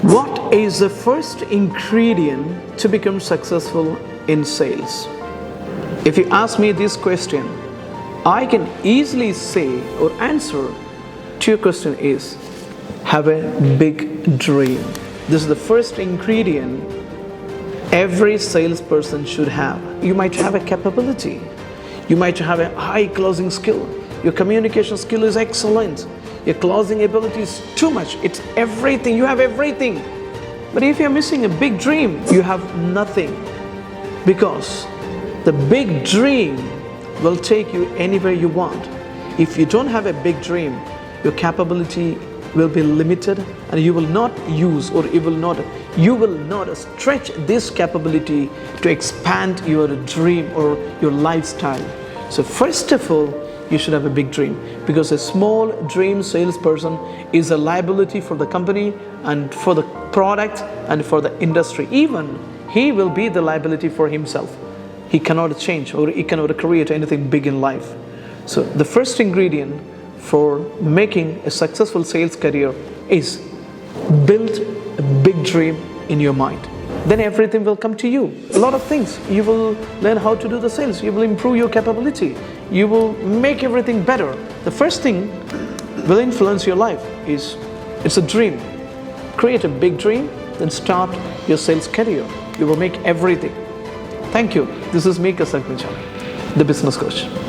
What is the first ingredient to become successful in sales? If you ask me this question, I can easily say or answer to your question is have a big dream. This is the first ingredient every salesperson should have. You might have a capability. You might have a high closing skill. Your communication skill is excellent. Your closing ability is too much. It's everything. You have everything. But if you're missing a big dream, you have nothing. Because the big dream will take you anywhere you want. If you don't have a big dream, your capability will be limited and you will not use or you will not stretch this capability to expand your dream or your lifestyle. So first of all, you should have a big dream, because a small dream salesperson is a liability for the company and for the product and for the industry. Even he will be the liability for himself. He cannot change or he cannot create anything big in life. So the first ingredient for making a successful sales career is build a big dream in your mind. Then everything will come to you. A lot of things. You will learn how to do the sales. You will improve your capability. You will make everything better. The first thing will influence your life is it's a dream. Create a big dream, then start your sales career. You will make everything. Thank you. This is me, Casac Benjali, the business coach.